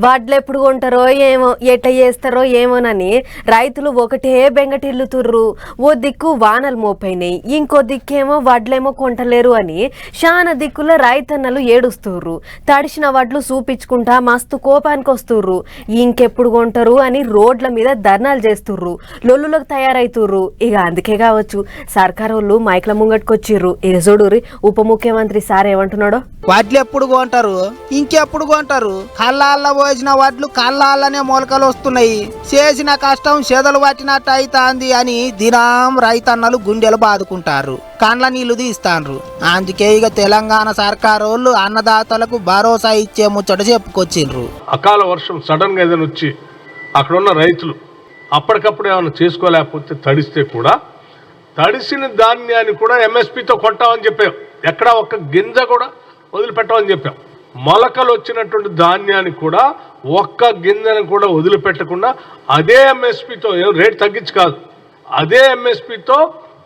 వడ్లు ఎప్పుడు కొంటారో ఏమో, ఎట్ట చేస్తారో ఏమోనని రైతులు ఒకటే బెంగటిల్లుతుర్రు. ఓ దిక్కు వానలు మోపైనాయి, ఇంకో దిక్కేమో వడ్లేమో కొంటలేరు అని శానా దిక్కుల రైతన్నలు ఏడుస్తుర్రు. తడిసిన వడ్లు చూపించుకుంటా మస్తు కోపానికి వస్తుర్రు. ఇంకెప్పుడు కొంటారు అని రోడ్ల మీద ధర్నాలు చేస్తుర్రు, లొల్లులకు తయారైతుర్రు. ఇక అందుకే కావచ్చు సర్కారోళ్ళు మైక్ల ముంగట్టుకొచ్చిర్రు. ఇక చూడురి ఉప ముఖ్యమంత్రి సార్ ఏమంటున్నాడో. వడ్లు ఎప్పుడు కొంటారు, ఇంకెప్పుడు కొంటారు? కళ్ళాళ్ళ పోసిన వడ్లు కళ్ళాళ్ళనే మొలకలు వస్తున్నాయి, చేసిన కష్టం చెదలు పట్టినట్టు అవుతాంది అని దినం రైతన్నలు గుండెలు బాదుకుంటారు, కండ్ల నీళ్లు తీస్తాండ్రు. అందుకే ఇక తెలంగాణ సర్కారు వాళ్ళు అన్నదాతలకు భరోసా ఇచ్చే ముచ్చట చెప్పుకొచ్చిండ్రు. అకాల వర్షం సడన్ గా ఏదైనా వచ్చి అక్కడ ఉన్న రైతులు అప్పటికప్పుడు ఏమైనా చేసుకోలేకపోతే తడిస్తే కూడా తడిసిన ధాన్యాన్ని కూడా ఎంఎస్పితో కొంటామని చెప్పాం. ఎక్కడ ఒక్క గింజ కూడా వదిలిపెట్టమని చెప్పాం. మొలకలు వచ్చినటువంటి ధాన్యాన్ని కూడా ఒక్క గింజను కూడా వదిలిపెట్టకుండా అదే ఎంఎస్పితో, రేటు తగ్గించి కాదు, అదే ఎంఎస్పితో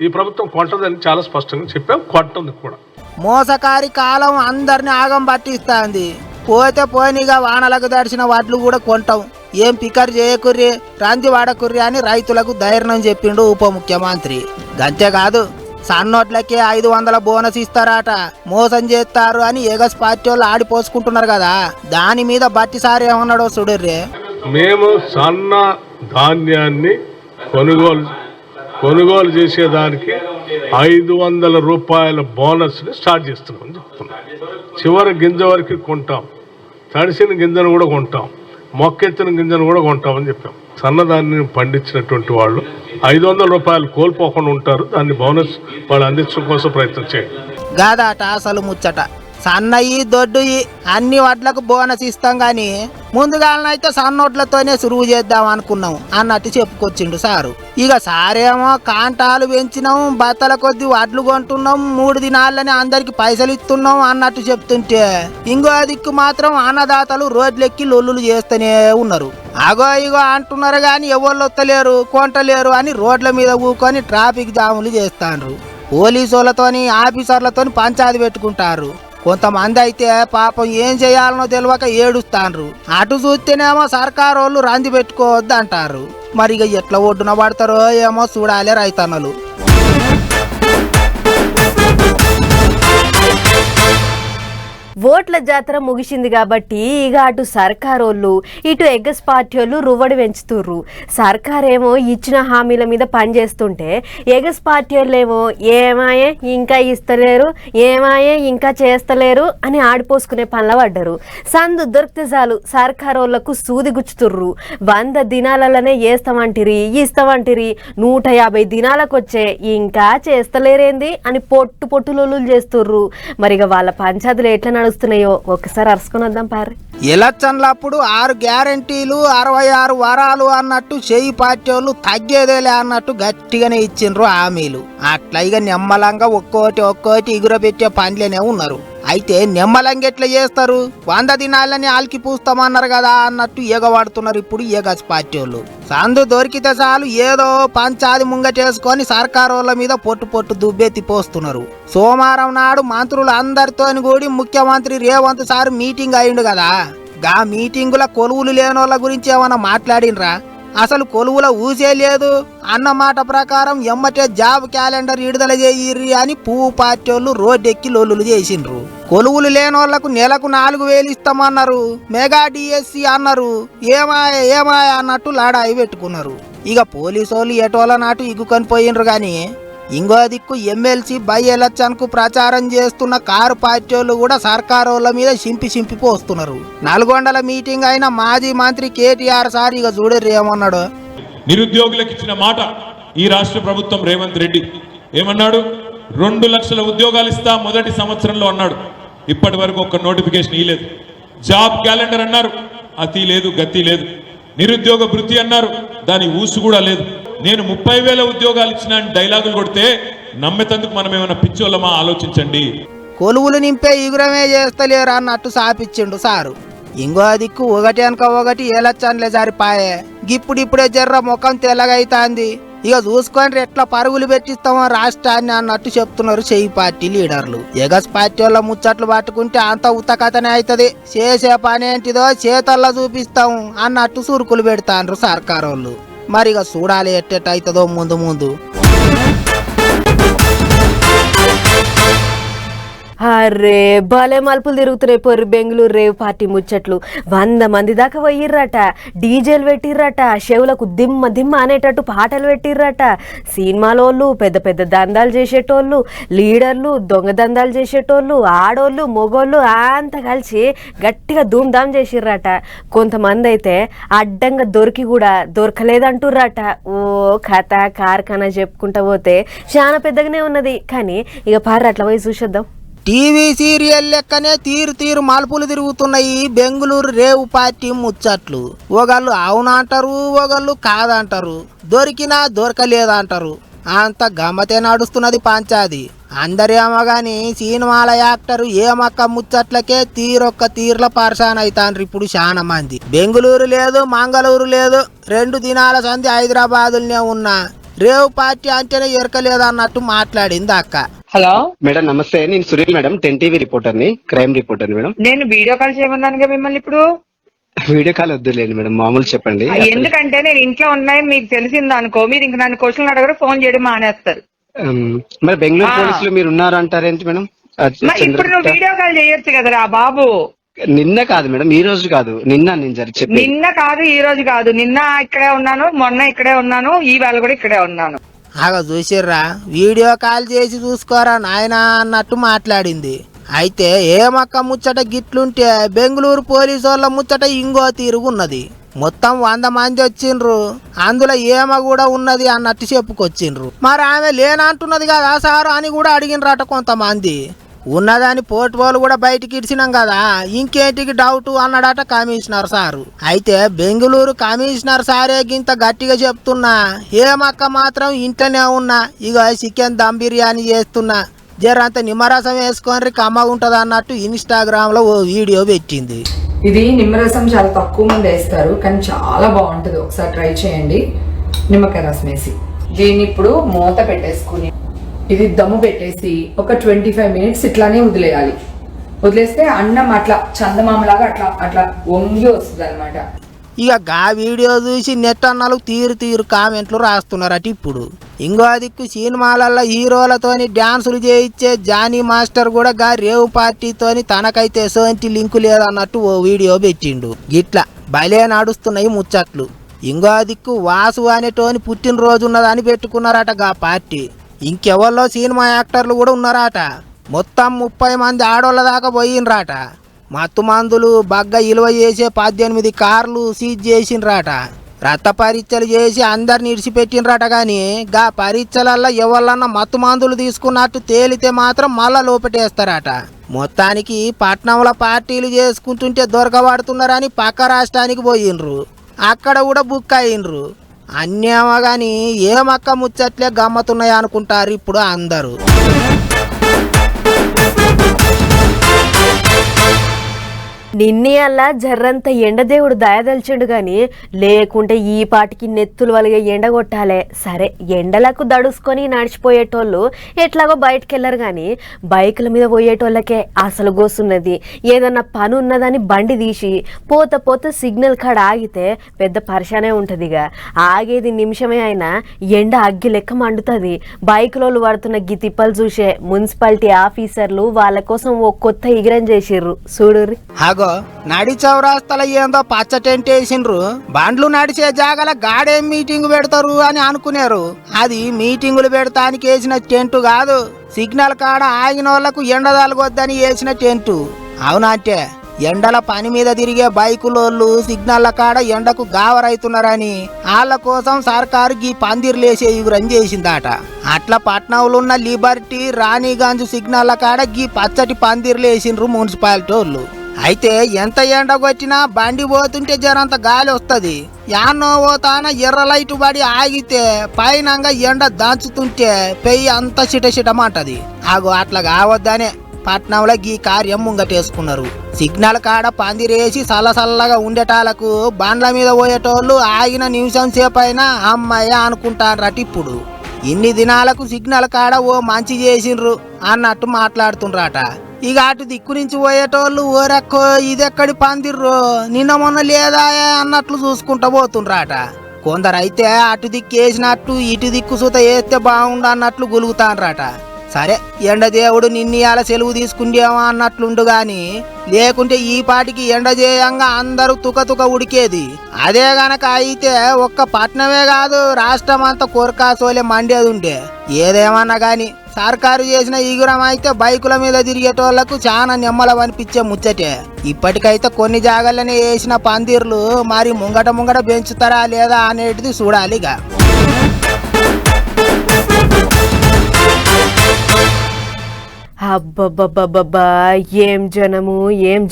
ఈ ప్రభుత్వం కొంటదని చాలా స్పష్టంగా చెప్పాం. కొంటుంది కూడా. మోసకారి కాలం అందరిని ఆగం పట్టిస్తాంది. పోతే పోయినగా వానలకు దడిచిన వడ్లు కూడా కొంటాం, ఏం పికర్ చేయకుర్రి, రంది వాడకుర్రి అని రైతులకు ధైర్యం చెప్పిండు ఉప ముఖ్యమంత్రి. అంతేకాదు సన్నోట్లకే 500 బోనస్ ఇస్తారట, మోసం చేస్తారు అని ఎగస్ పార్టీ వాళ్ళు ఆడిపోసుకుంటున్నారు కదా, దాని మీద బట్టి సార్ ఏమన్నాడో చూడర్రే. మేము సన్న ధాన్యాన్ని కొనుగోలు చేసేదానికి 500 రూపాయల బోనస్ ని స్టార్ట్ చేస్తున్నామని చెప్తున్నాం. చివరి గింజ వరకు కొంటాం, తడిసిన గింజను కూడా కొంటాం, మొక్కెత్తిన గింజను కూడా కొంటామని చెప్పాం. సన్నదాన్ని పండించినటువంటి వాళ్ళు 500 రూపాయలు కోల్పోకుండా ఉంటారు. దాన్ని బోనస్ వాళ్ళు అందించడం కోసం ప్రయత్నం చేయండి. గాదాట అసలు ముచ్చట. సన్నయి దొడ్డుయి అన్ని వడ్లకు బోనస్ ఇస్తాం గాని ముందుగాలనైతే సన్నోట్లతోనే సురువు చేద్దాం అనుకున్నాం అన్నట్టు చెప్పుకొచ్చిండు సారు. ఇక సారేమో కాంటాలు పెంచినాం, బత్తల కొద్ది వడ్లు కొంటున్నాం, 3 దినాలని అందరికి పైసలు ఇస్తున్నాం అన్నట్టు చెప్తుంటే ఇంకో దిక్కు మాత్రం అన్నదాతలు రోడ్లెక్కి లొల్లులు చేస్తూనే ఉన్నారు. అగో ఇగో అంటున్నారు గాని ఎవరు వస్తలేరు, కొంటలేరు అని రోడ్ల మీద కూకొని ట్రాఫిక్ జాములు చేస్తాండ్రు. పోలీసులతోని ఆఫీసర్లతోని పంచాయతీ పెట్టుకుంటారు. కొంతమంది అయితే పాపం ఏం చేయాలనో తెలియక ఏడుస్తాండ్రు. అటు చూస్తేనేమో సర్కారు వాళ్ళు రంది పెట్టుకోవద్దు అంటారు. మరి ఇక ఎట్లా ఒడ్డున పడతారో ఏమో చూడాలి రైతన్నలు. ఓట్ల జాతర ముగిసింది కాబట్టి ఇక అటు సర్కారోళ్ళు ఇటు ఎగ్గస్ పార్టీ వాళ్ళు రువ్వడి పెంచుతుర్రు. సర్కారేమో ఇచ్చిన హామీల మీద పనిచేస్తుంటే ఎగ్గస్ పార్టీ వాళ్ళేమో ఏమాయే ఇంకా ఇస్తలేరు, ఏమాయే ఇంకా చేస్తలేరు అని ఆడిపోసుకునే పనుల పడ్డరు. సందు దొరికితే చాలు సర్కారోళ్లకు సూది గుచ్చుతుర్రు. 100 దినాలలోనే చేస్తామంటిరి, ఇస్తామంటిరి, 150 దినాలకు వచ్చే ఇంకా చేస్తలేరేంది అని పొట్టు లొల్లులు చేస్తుర్రు. మరిగా వాళ్ళ పంచాయతీలు ఎట్లా నడుస్తున్నాయో ఒకసారి అరుసుకొని వద్దాం పారి. ఎలక్షన్లప్పుడు 6 గ్యారంటీలు 66 వరాలు అన్నట్టు చేయి పార్టీ వాళ్ళు తగ్గేదేలే అన్నట్టు గట్టిగానే ఇచ్చిండ్రు హామీలు. అట్లా ఇక నెమ్మలంగా ఒక్కోటి ఎగురబెట్టే పనిలోనే ఉన్నారు. అయితే నెమ్మలంగా ఎట్లా చేస్తారు? 100 దినాలని ఆల్కి పూస్తామన్నారు కదా అన్నట్టు ఎగవాడుతున్నారు ఇప్పుడు ఎగస్ పార్టీ వాళ్ళు. సందు దొరికితే చాలు ఏదో పంచాది ముంగటేసుకొని సర్కారోళ్ళ మీద పొట్టు దుబ్బెత్తి పోస్తున్నారు. సోమవారం నాడు మంత్రులు అందరితోని కూడి ముఖ్యమంత్రి రేవంత్ సార్ మీటింగ్ అయిండు కదా, గా మీటింగుల కొలువులు లేనోళ్ళ గురించి ఏమన్నా మాట్లాడినరా? అసలు కొలువుల ఊసే లేదు అన్న మాట ప్రకారం ఎమ్మటే జాబ్ క్యాలెండర్ విడుదల చేయిర్రి అని పువ్వు పార్టీ వాళ్ళు రోడ్డెక్కి లొల్లులు చేసిండ్రు. కొలువులు లేనోళ్లకు నెలకు 4,000 ఇస్తామన్నారు, మెగా డిఎస్సి అన్నారు, ఏమాయ అన్నట్టు లాడాయి పెట్టుకున్నారు. ఇక పోలీసు వాళ్ళు ఎటోల నాటు ఇగుకొని పోయిండ్రు గాని ఇంకో దిక్కు ఎమ్మెల్సీ బై ఎలక్షన్ కు ప్రచారం చేస్తున్న కారు పార్టీ వాళ్ళు కూడా సర్కారోళ్ళ మీద చింపి పోస్తున్నారు. నల్గొండల మీటింగ్ అయిన మాజీ మంత్రి కేటీఆర్ సార్ ఇక చూడరు ఏమన్నాడు. నిరుద్యోగులకు ఇచ్చిన మాట ఈ రాష్ట్ర ప్రభుత్వం రేవంత్ రెడ్డి ఏమన్నాడు? 2 లక్షల ఉద్యోగాలు ఇస్తా మొదటి సంవత్సరంలో అన్నాడు. ఇప్పటి వరకు ఒక్క నోటిఫికేషన్ ఇవ్వలేదు. జాబ్ క్యాలెండర్ అన్నారు, అతి లేదు గతి లేదు. నిరుద్యోగ భృతి అన్నారు, దాని ఊసు కూడా లేదు. నేను 30,000 ఉద్యోగాలు ఇచ్చిన డైలాగులు కొడితే నమ్మేతందుకు మనం ఏమైనా పిచ్చోళ్ళమా ఆలోచించండి. కొలువులు నింపే ఇగురమే చేస్తలేరు అన్నట్టు సాపిచ్చిండు సారు. ఇంకో దిక్కు ఒకటి వెనక ఒకటి ఎలక్షన్లే సరిపాయే. ఇప్పుడిప్పుడే జర్ర ముఖం తెల్లగైతాంది. ఇక చూసుకొని ఎట్లా పరుగులు పెట్టిస్తామో రాష్ట్రాన్ని అన్నట్టు చెప్తున్నారు చెయ్యి పార్టీ లీడర్లు. ఎగస్ పార్టీ వాళ్ళ ముచ్చట్లు పట్టుకుంటే అంత ఉత్తకథనే అవుతుంది, చేసే పని ఏంటిదో చేతల్లో చూపిస్తాం అన్నట్టు సురుకులు పెడతాండ్రు సర్కారు వాళ్ళు. మరి ఇక చూడాలి ఎట్టెట్ అవుతుందో ముందు ముందు. అరే భలే మలుపులు తిరుగుతున్నాయి పొర్రి బెంగళూరు రేవ్ పార్టీ ముచ్చట్లు. 100 మంది దాకా పోయిర్రట, డీజేలు పెట్టిర్రట, షెవులకు దిమ్మ దిమ్మ అనేటట్టు పాటలు పెట్టిర్రట. సినిమాలోళ్ళు, పెద్ద పెద్ద దందాలు చేసేటోళ్ళు, లీడర్లు, దొంగ దందాలు చేసేటోళ్ళు, ఆడోళ్ళు, మొగోళ్ళు అంతా కలిసి గట్టిగా ధూమ్ధామ్ చేసిర్రట. కొంతమంది అయితే అడ్డంగా దొరికి కూడా దొరకలేదంటుర్రట. ఓ కథ కార్ఖానా చెప్పుకుంటా పోతే చాలా పెద్దగానే ఉన్నది. కానీ ఇక పార్ర అట్లా పోయి చూసేద్దాం. టీవీ సీరియల్ లెక్కనే తీరు మలుపులు తిరుగుతున్నాయి బెంగళూరు రేవు పార్టీ ముచ్చట్లు. ఒకళ్ళు అవునంటారు, ఒకళ్ళు కాదంటారు, దొరికినా దొరకలేదంటారు. అంత గమ్మతే నడుస్తున్నది పంచాది. అందరేమో గాని సినిమాల యాక్టర్ ఏమక్క ముచ్చట్లకే తీరుల పర్సాన్ అవుతాండ్రు ఇప్పుడు చాలా మంది. బెంగళూరు లేదు, మంగళూరు లేదు, 2 దినాల సంధి హైదరాబాదులనే ఉన్నా రేవు పార్టీ అంటేనే ఎరకలేదు అన్నట్టు మాట్లాడింది అక్క. హలో మేడం నమస్తే, నేను సునీల్ మేడం, 10 టీవీ రిపోర్టర్ని, క్రైమ్ రిపోర్టర్ మేడం. నేను వీడియో కాల్ చేయమన్నానుగా మిమ్మల్ని ఇప్పుడు. వీడియో కాల్ వద్దులేండి మేడం, మామూలు చెప్పండి. ఎందుకంటే నేను ఇంట్లో ఉన్నాయని మీకు తెలిసింది అనుకో, మీరు ఇంక నన్ను క్వశ్చన్లు అడగరు, ఫోన్ చేయడం మానేస్తారు. మరి బెంగళూరు పోలీసులు మీరు ఉన్నారు అంటారేంటి మేడం? మరి ఇప్పుడు నువ్వు వీడియో కాల్ చేయొచ్చు కదరా బాబు. నిన్న కాదు మేడం, ఈ రోజు కాదు, నిన్న నేను చెప్పి. నిన్న కాదు, ఈ రోజు కాదు, నిన్న ఇక్కడే ఉన్నాను, మొన్న ఇక్కడే ఉన్నాను, ఈ వేళ కూడా ఇక్కడే ఉన్నాను. ఆగా చూసిర్రా, వీడియో కాల్ చేసి చూసుకోరా నాయనా అన్నట్టు మాట్లాడింది. అయితే ఏమక్క ముచ్చట గిట్లుంటే బెంగళూరు పోలీసు వాళ్ళ ముచ్చట ఇంకో తీరుగున్నది. మొత్తం 100 మంది వచ్చిండ్రు, అందులో ఏమ కూడా ఉన్నది అన్నట్టు చెప్పుకొచ్చిండ్రు. మరి ఆమె లేనంటున్నది కదా సారు అని కూడా అడిగినరట కొంతమంది. ఉన్నదాని పోర్టుపోలు కూడా బయటికి ఇడిచినాం కదా, ఇంకేంటికి డౌట్ అన్నాడట కమిషనర్ సారు. అయితే బెంగళూరు కమిషనర్ సారే గింత గట్టిగా చెప్తున్నా, ఏమక్క మాత్రం ఇంట్లోనే ఉన్నా, ఇక చికెన్ దమ్ బిర్యానీ చేస్తున్నా, జరంత నిమ్మరసం వేసుకొని కమ్మగా ఉంటది అన్నట్టు ఇన్స్టాగ్రామ్ లో ఓ వీడియో పెట్టింది. ఇది నిమ్మరసం చాలా తక్కువ మంది వేస్తారు, కానీ చాలా బాగుంటది, ఒకసారి ట్రై చేయండి. నిమ్మకాయ రసం వేసి దీన్ని ఇప్పుడు మూత పెట్టేసుకుని ఇది దమ్ము పెట్టేసి ఒక 25 మినిట్స్ ఇట్లానే వదిలేయాలి. వదిలేస్తే అన్నం అట్లా చందమామలాగా అట్లా అట్లా వంగి వస్తుంది అనమాట. ఇక గా వీడియో చూసి నెట్ అన్నలు తీరు కామెంట్లు రాస్తున్నారట. ఇప్పుడు ఇంకో దిక్కు సినిమాలలో హీరోలతోని డ్యాన్సులు చేయించే జానీ మాస్టర్ కూడా గా రేవు పార్టీతోని తనకైతే ఎసోంటి లింకు లేదన్నట్టు ఓ వీడియో పెట్టిండు. గిట్లా భలే నడుస్తున్నాయి ముచ్చట్లు. ఇంకో దిక్కు వాసు అనేటోని పుట్టినరోజు ఉన్నదని పెట్టుకున్నారట గా పార్టీ. ఇంకెవరిలో సినిమా యాక్టర్లు కూడా ఉన్నారట. మొత్తం 30 మంది ఆడోళ్ళ దాకా పోయినరాట. మత్తు మందులు బగ్గ ఇలువ చేసే 18 కార్లు సీజ్ చేసిండ్రాట. రక్త పరీక్షలు చేసి అందరిని ఇడిచిపెట్టినరాట. కానీ గా పరీక్షలల్లో ఎవరన్నా మత్తు మందులు తీసుకున్నట్టు తేలితే మాత్రం మళ్ళా లోపటేస్తారట. మొత్తానికి పట్నంలో పార్టీలు చేసుకుంటుంటే దొరకబడుతున్నారని పక్క రాష్ట్రానికి పోయిండ్రు, అక్కడ కూడా బుక్ అయ్యిండ్రు. అన్నేమో గాని ఏమక్క ముచ్చట్లే గమ్మతున్నాయి అనుకుంటారు ఇప్పుడు అందరూ. నిన్నే అలా జర్రంత ఎండదేవుడు దయదలిచిండు గాని, లేకుంటే ఈ పాటికి నెత్తులు వలిగే ఎండ కొట్టాలే. సరే ఎండలకు దడుసుకొని నడిచిపోయేటోళ్ళు ఎట్లాగో బయటకు వెళ్ళరు కానీ, బైకుల మీద పోయేటోళ్ళకే అసలు గోసున్నది. ఏదన్నా పని ఉన్నదని బండి తీసి పోత సిగ్నల్ కాడ ఆగితే పెద్ద పరిశానే ఉంటుందిగా. ఆగేది నిమిషమే అయినా ఎండ అగ్గి లెక్క మండుతుంది. బైకులోళ్ళు పడుతున్న గి తిప్పలు చూసే మున్సిపాలిటీ ఆఫీసర్లు వాళ్ళ కోసం ఓ కొత్త ఇగిరం చేసిర్రు చూడుర్రి. నడి చౌరాస్తల ఏందో పచ్చ టెంట్ వేసిండ్రు. బండ్లు నడిచే జాగల గాడేం మీటింగ్ పెడతారు అని అనుకున్నారు. అది మీటింగులు పెడతానికి వేసిన టెంటు కాదు, సిగ్నల్ కాడ ఆగిన వాళ్లకు ఎండ తలగొద్దని వేసిన టెంటు. అవునంటే ఎండల పని మీద తిరిగే బైకులోళ్ళు సిగ్నల్ల కాడ ఎండకు గావరైతున్నారని వాళ్ళ కోసం సర్కారు గీ పందిర్లేసే యుగురం చేసిందట. అట్లా పట్నంలో ఉన్న లిబర్టీ, రాణిగంజ్ సిగ్నల్ల కాడ గీ పచ్చటి పందిర్లేసిండ్రు మున్సిపాలిటీ వాళ్ళు. అయితే ఎంత ఎండ కొట్టినా బండి పోతుంటే జరంత గాలి వస్తుంది. యాన్నో పోతాన ఎర్ర లైట్ పడి ఆగితే పైనంగా ఎండ దంచుతుంటే పెయ్యి అంత చిటమంటది. అగో అట్లా కావద్దనే పట్నంలో గీ కార్యం ముంగటేసుకున్నారు. సిగ్నల్ కాడ పందిరేసి సల్లసల్లగా ఉండేటాలకు బండ్ల మీద పోయేటోళ్ళు ఆగిన నిమిషం సేపైనా అమ్మాయి అనుకుంటారట. ఇప్పుడు ఇన్ని దినాలకు సిగ్నల్ కాడ ఓ మంచి చేసిండ్రు అన్నట్టు మాట్లాడుతుండ్రట. ఇక అటు దిక్కు నుంచి పోయేటోళ్ళు ఓరెక్కో ఇదెక్కడి పందిర్రో నిన్న మొన్న లేదా అన్నట్లు చూసుకుంటా పోతుండ్రట. కొందరైతే అటు దిక్కు వేసినట్టు ఇటు దిక్కు సుత వేస్తే బాగుండు అన్నట్లు గులుగుతాన్రట. సరే ఎండదేవుడు నిన్నయాల సెలవు తీసుకుండేమో అన్నట్లుండు గాని లేకుంటే ఈ పాటికి ఎండ చేయంగా అందరూ తుక ఉడికేది. అదే గనక అయితే ఒక్క పట్నమే కాదు రాష్ట్రం అంతా కొరకాసోలే మండేది ఉండే. ఏదేమన్నా గాని సర్కారు చేసిన ఈగురం అయితే బైకుల మీద తిరిగేటోళ్లకు చాలా నెమ్మలం అనిపించే ముచ్చటే. ఇప్పటికైతే కొన్ని జాగాలనే వేసిన పందిర్లు మరి ముంగట పెంచుతారా లేదా అనేటిది చూడాలిగా. అబ్బబ్బబ్బబ్బా ఏం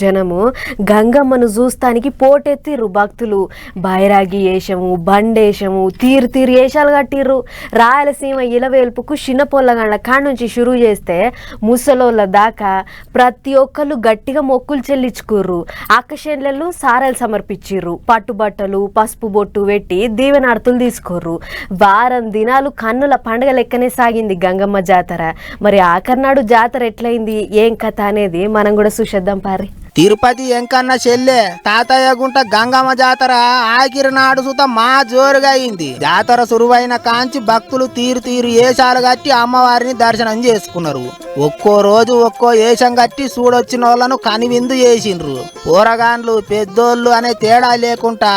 జనము గంగమ్మను చూస్తానికి పోటెత్తిర్రు భక్తులు. బైరాగి వేషము బండేషము తీరు వేషాలు కట్టిర్రు. రాయలసీమ ఇలవేల్పుకు చిన్న పొల్లగండ్ల కాడ నుంచి షురువు చేస్తే ముసలోళ్ళ దాకా ప్రతి ఒక్కళ్ళు గట్టిగా మొక్కులు చెల్లించుకుర్రు. అక్కశెండ్లలు సారెలు సమర్పించిర్రు. పట్టుబట్టలు పసుపు బొట్టు పెట్టి దీవెనార్తులు తీసుకోర్రు. వారం దినాలు కన్నుల పండుగ లెక్కనే సాగింది గంగమ్మ జాతర. మరి ఆఖరినాడు జాతర ఎట్లయింది ఏం కథ అనేది మనం కూడా చూసేద్దాం పారి. తిరుపతి ఎంకన్న చెల్లె తాతయ్య గుంట గంగమ్మ జాతర ఆఖరి నాడు సుత మా జోరుగా అయింది. జాతర సురువైన కాంచి భక్తులు తీరు ఏషాలు కట్టి అమ్మవారిని దర్శనం చేసుకున్నారు. ఒక్కో రోజు ఒక్కో ఏషం కట్టి చూడొచ్చిన వాళ్ళను కనివిందు చేసిండ్రు. పోరగాన్లు పెద్దోళ్ళు అనే తేడా లేకుండా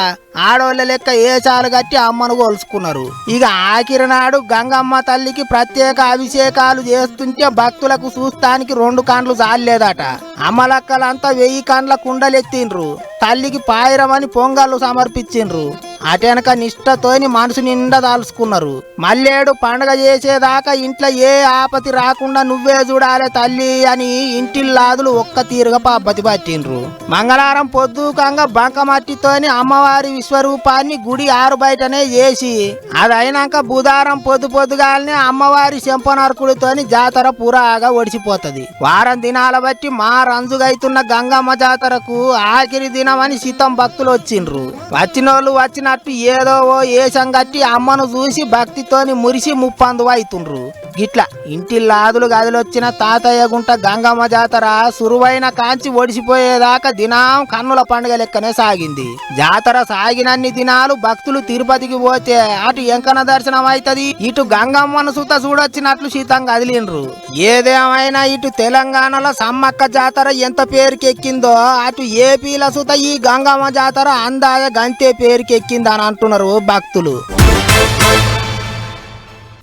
ఆడోళ్ళ లెక్క ఏషాలు కట్టి అమ్మను కొలుసుకున్నారు. ఇక ఆఖరి నాడు గంగమ్మ తల్లికి ప్రత్యేక అభిషేకాలు చేస్తుంటే భక్తులకు చూస్తానికి 2 కండ్లు చాలేదట. అమ్మలక్కలంతా 1000 కండ్ల కుండలెత్తిండ్రు. తల్లికి పాయిరమని పొంగళ్ళు సమర్పించిండ్రు. అటెనక నిష్టతోని మనసు నిండా దాల్చుకున్నారు. మల్లేడు పండగ చేసేదాకా ఇంట్లో ఏ ఆపతి రాకుండా నువ్వే చూడాలే తల్లి అని ఇంటిల్లాదులు ఒక్క తీరుగా పబ్బతి పట్టిండ్రు. మంగళవారం పొద్దుకంగా బంకమట్టితోని అమ్మవారి విశ్వరూపాన్ని గుడి ఆరు బయటనే చేసి అదైనాక బుధారం పొద్దుగాలనే అమ్మవారి శంపనర్కుడితోని జాతర పురాగా ఒడిసిపోతది. వారం దినాల బట్టి మా రంజుగైతున్న గంగమ్మ జాతరకు ఆఖరి దినమని సితం భక్తులు వచ్చిండ్రు. వచ్చినోళ్ళు వచ్చినట్టు ఏదో ఓ ఏషం కట్టి అమ్మను చూసి భక్తితోని మురిసి ముప్పందు అవుతుండ్రు. గిట్లా ఇంటిల్లాదులు గదిలొచ్చిన తాతయ్య గుంట గంగమ్మ జాతర సురువైన కాంచి ఒడిసిపోయేదాకా దినం కన్నుల పండుగ లెక్కనే సాగింది. జాతర సాగినన్ని దినాలు భక్తులు తిరుపతికి పోతే అటు ఎంకన్న దర్శనం అవుతుంది, ఇటు గంగమ్మను సుత చూడొచ్చినట్లు శీతం కదిలిండ్రు. ఏదేమైనా ఇటు తెలంగాణలో సమ్మక్క జాతర ఎంత పేరుకెక్కిందో అటు ఏపీల సుత ఈ గంగమ్మ జాతర అందాయ గంతే పేరుకెక్కింది అని అంటున్నారు భక్తులు.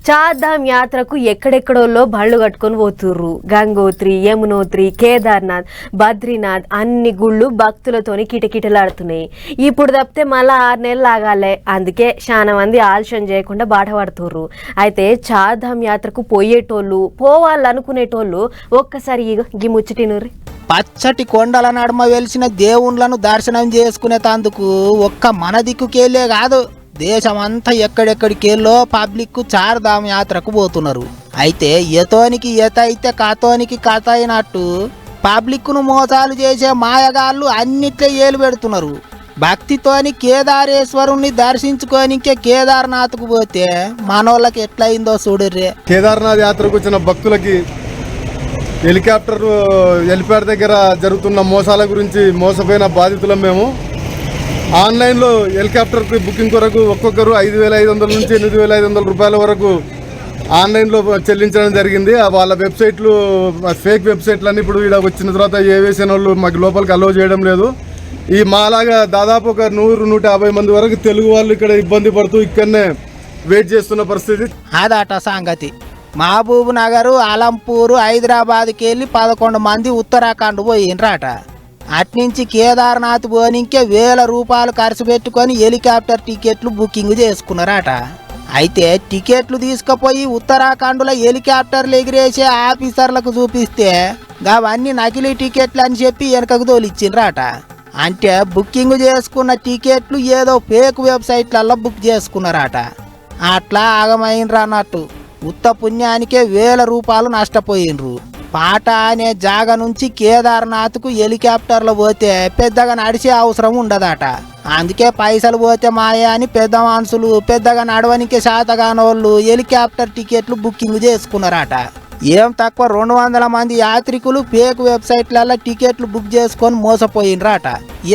చార్ధామ్ యాత్రకు ఎక్కడెక్కడోళ్ళో బళ్ళు కట్టుకొని పోతుర్రు. గంగోత్రి, యమునోత్రి, కేదార్నాథ్, బద్రీనాథ్ అన్ని గుళ్ళు భక్తులతోని కిటకిటలాడుతున్నాయి. ఇప్పుడు తప్పితే మళ్ళీ 6 నెలలు ఆగాలే. అందుకే చాలా మంది ఆలస్యం చేయకుండా బాట పడుతుర్రు. అయితే చార్ధామ్ యాత్రకు పోయేటోళ్ళు పోవాలనుకునేటోళ్ళు ఒక్కసారి ఈ ముచ్చటినూరి. పచ్చటి కొండల నడుమ వెలిసిన దేవుళ్ళను దర్శనం చేసుకునేటందుకు ఒక్క మన దిక్కుకెళ్ళే కాదు దేశమంతా ఎక్కడెక్కడికెళ్ళో పబ్లిక్ చార్ధామ్ యాత్రకు పోతున్నారు. అయితే ఎతోనికి ఎత అయితే కథోనికి కథ అయినట్టు పబ్లిక్ను మోసాలు చేసే మాయగాళ్ళు అన్నిట్లో ఏలు పెడుతున్నారు. భక్తితోని కేదారేశ్వరుణ్ణి దర్శించుకోనికే కేదార్నాథ్కు పోతే మనోళ్ళకి ఎట్లయిందో చూడర్రే. కేదార్నాథ్ యాత్రకు వచ్చిన భక్తులకి హెలిప్యాడ్ దగ్గర జరుగుతున్న మోసాల గురించి మోసపోయిన బాధితులం మేము. ఆన్లైన్లో హెలికాప్టర్కి బుకింగ్ కొరకు ఒక్కొక్కరు 5,500 నుంచి 8,500 రూపాయల వరకు ఆన్లైన్లో చెల్లించడం జరిగింది. వాళ్ళ వెబ్సైట్లు ఫేక్ వెబ్సైట్లన్నీ ఇప్పుడు ఇక్కడ వచ్చిన తర్వాత ఏవియేషన్ వాళ్ళు మాకు లోపలికి అలో చేయడం లేదు. ఈ మాలాగా దాదాపు ఒక 100-150 మంది వరకు తెలుగు వాళ్ళు ఇక్కడ ఇబ్బంది పడుతూ ఇక్కడనే వెయిట్ చేస్తున్న పరిస్థితి. అదట సంగతి. మహబూబ్ నగర్, అలంపూరు, హైదరాబాద్కి వెళ్ళి 11 మంది ఉత్తరాఖండ్ పోయిండ్రట. అట్నుంచి కేదార్నాథ్ పోనీకే 1000 రూపాయలు ఖర్చు పెట్టుకొని హెలికాప్టర్ టికెట్లు బుకింగ్ చేసుకున్నారట. అయితే టికెట్లు తీసుకుపోయి ఉత్తరాఖండ్లో హెలికాప్టర్లు ఎగిరేసే ఆఫీసర్లకు చూపిస్తే అవన్నీ నకిలీ టికెట్లు అని చెప్పి వెనకకు తోలిచ్చిండ్రట. అంటే బుకింగ్ చేసుకున్న టికెట్లు ఏదో ఫేక్ వెబ్సైట్లలో బుక్ చేసుకున్నారట. అట్లా ఆగమైండ్రు అన్నట్టు. ఉత్త పుణ్యానికే 1000 రూపాయలు నష్టపోయిండ్రు. పాట అనే జాగ నుంచి కేదార్నాథ్కు హెలికాప్టర్లో పోతే పెద్దగా నడిచే అవసరం ఉండదట. అందుకే పైసలు పోతే మాయా అని పెద్ద మనుషులు పెద్దగా నడవనికి శాతగానోళ్ళు హెలికాప్టర్ టికెట్లు బుకింగ్ చేసుకున్నారట. ఏం తక్కువ 200 మంది యాత్రికులు ఫేక్ వెబ్సైట్లలో టికెట్లు బుక్ చేసుకొని మోసపోయినరాట.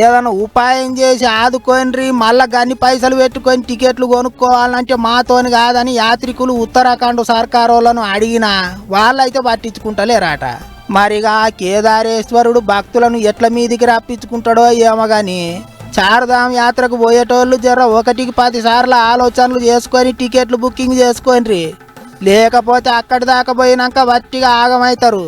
ఏదైనా ఉపాయం చేసి ఆదుకోండి, మళ్ళా గన్ని పైసలు పెట్టుకొని టికెట్లు కొనుక్కోవాలంటే మాతోని కాదని యాత్రికులు ఉత్తరాఖండ్ సర్కారోళ్ళను అడిగినా వాళ్ళైతే పట్టించుకుంటలేరాట. మరిగా కేదారేశ్వరుడు భక్తులను ఎట్ల మీదికి రప్పించుకుంటాడో ఏమో గాని చార్ధామ్ యాత్రకు పోయేటోళ్ళు జర 1కి 10 సార్లు ఆలోచనలు చేసుకొని టికెట్లు బుకింగ్ చేసుకోండి. లేకపోతే అక్కడి దాకా పోయినాక వట్టిగా ఆగమవుతారు.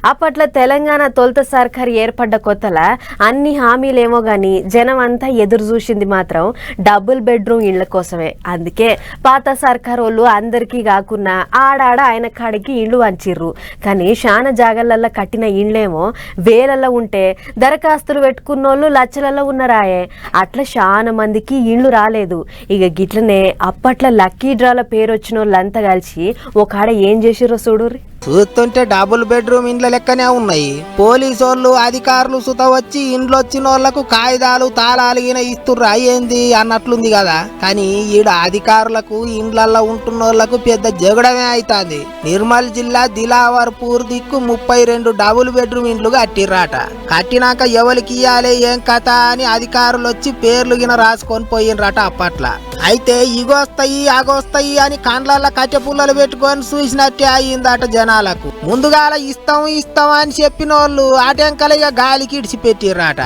అప్పట్లో తెలంగాణ తొలుత సర్కారు ఏర్పడ్డ కొత్తల అన్ని హామీలేమో గాని జనం అంతా ఎదురు చూసింది మాత్రం డబుల్ బెడ్రూమ్ ఇళ్ల కోసమే. అందుకే పాత సర్కారు వాళ్ళు అందరికీ కాకున్నా ఆడాడ ఆయన కాడికి ఇండ్లు వంచిర్రు. కానీ శాన జాగలల్లో కట్టిన ఇండ్లేమో వేలల్లో ఉంటే దరఖాస్తులు పెట్టుకున్నోళ్ళు లక్షలలో ఉన్నరాయే. అట్లా చాలా మందికి ఇండ్లు రాలేదు. ఇక గిట్లనే అప్పట్లో లక్కీ డ్రాల పేరు వచ్చిన వాళ్ళంతా కలిసి ఒక ఆడ ఏం చేసిర్రో చూడుర్రి. చూస్తుంటే డబుల్ బెడ్రూమ్ ఇండ్ల లెక్కనే ఉన్నాయి. పోలీసోళ్ళు అధికారులు సుత వచ్చి ఇండ్లు వచ్చిన వాళ్ళకు కాగితాలు తాళాలు ఇస్తుర్రు అయ్యింది అన్నట్లుంది కదా. కానీ ఈడ అధికారులకు ఇండ్లల్లో ఉంటున్న వాళ్ళకు పెద్ద జగడమే అవుతుంది. నిర్మల్ జిల్లా దిలావర్పూర్ దిక్కు 32 డబుల్ బెడ్రూమ్ ఇండ్లు కట్టిర్రాట. కట్టినాక ఎవరికి ఇయ్యాలి ఏం కథ అని అధికారులు వచ్చి పేర్లు రాసుకొని పోయినరాట అప్పట్లా. అయితే ఇగొస్తాయి అగొస్తాయి అని కండ్లల్లో కట్టె పుల్లలు పెట్టుకొని చూసినట్టే అయ్యిందట జనాలకు. ముందుగాల ఇస్తాం అని చెప్పిన వాళ్ళు ఆటంకలు ఇక గాలికి ఇడిచిపెట్టిర్రాట.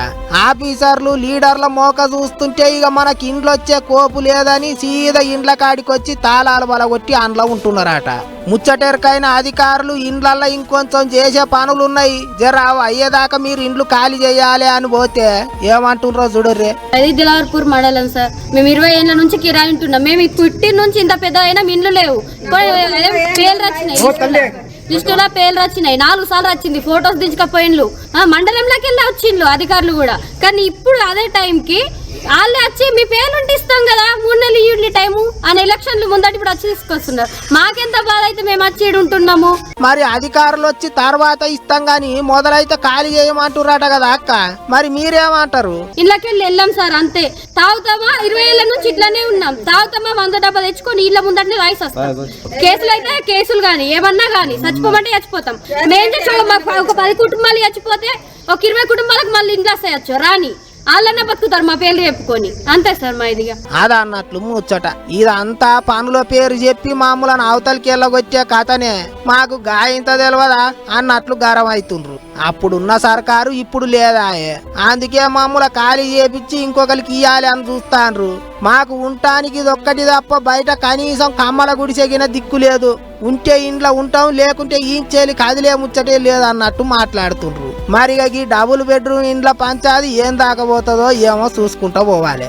ఆఫీసర్లు లీడర్ల మోక చూస్తుంటే ఇక మనకి ఇండ్లు వచ్చే కోపు లేదని సీదా ఇండ్ల కాడికి వచ్చి తాళాలు బలగొట్టి అండ్ల ఉంటున్నారట. ముచ్చటెరకైన అధికారులు ఇండ్లల్లో ఇంకొంచెం చేసే పనులున్నాయి, జర అయ్యేదాకా మీరు ఇండ్లు ఖాళీ చేయాలి అని పోతే ఏమంటున్నారో చూడర్రే. అది దిలావర్పూర్ మండలం సార్. మేము 20 ఏళ్ల నుంచి కిరాయి ఉంటున్నాం. మేము పుట్టి నుంచి ఇంత పెద్ద అయినా ఇండ్లు లేవు. పేర్లు వచ్చినాయి, లిస్టులో పేర్లు వచ్చినాయి. 4 సార్లు వచ్చింది. ఫొటోస్ దించకపోయిండ్లు. మండలంలోకి వెళ్ళి వచ్చిండ్లు అధికారులు కూడా. కానీ ఇప్పుడు అదే టైంకి వాళ్ళే వచ్చి మీ పేర్లుంటే ఇస్తాం కదా 3 నెలలు ఇవ్వండి టైము అని ఎలక్షన్లు ముందటి ఇప్పుడు వచ్చి తీసుకొస్తున్నారు. మాకెంత బాధ అయితే మేము వచ్చి ఉంటున్నాము. మరి అధికారులు వచ్చి తర్వాత ఇస్తాం గాని మొదలైతే ఖాళీ చేయమంటున్నారట కదా అక్క. మరి మీరేమంటారు? ఇళ్ళకి వెళ్ళాం సార్, అంతే. తాగుతామా 20 ఏళ్ల నుంచి ఇట్లానే ఉన్నాం. తాగుతామా 100 డబ్బా తెచ్చుకొని ఇళ్ళ ముందటనే రాయిసి వస్తాం. కేసులు అయితే కేసులు గాని ఏమన్నా గాని చచ్చిపోమంటే చచ్చిపోతాం. మేము ఒక 10 కుటుంబాలు చచ్చిపోతే ఒక 20 కుటుంబాలకు మళ్ళీ ఇంట్లో వస్తాయచ్చు రాని వాళ్ళన్నా బతుకుతారు మా పేర్లు చెప్పుకొని. అంతే సార్ మా ఇదిగా అది అన్నట్లు ముచ్చట. ఇదంతా పనుల పేరు చెప్పి మామూలను అవతలికి వెళ్ళగొచ్చే కథనే. మాకు గాయంత తెలియదా అన్నట్లు గరం అవుతుండ్రు. అప్పుడున్న సర్కారు ఇప్పుడు లేదా, అందుకే మామూలు ఖాళీ చేపించి ఇంకొకరికి ఇయ్యాలి అని చూస్తాండ్రు. మాకు ఉండటానికి ఇది ఒక్కటి తప్ప బయట కనీసం కమ్మల గుడిసెగిన దిక్కు లేదు. ఉంటే ఇంట్లో ఉంటాం, లేకుంటే ఈంచేలి కదిలే ముచ్చటే లేదు అన్నట్టు మాట్లాడుతుండ్రు. మరిగా ఈ డబుల్ బెడ్రూమ్ ఇండ్ల పంచాది ఏం దాకపోతుందో ఏమో చూసుకుంటూ పోవాలి.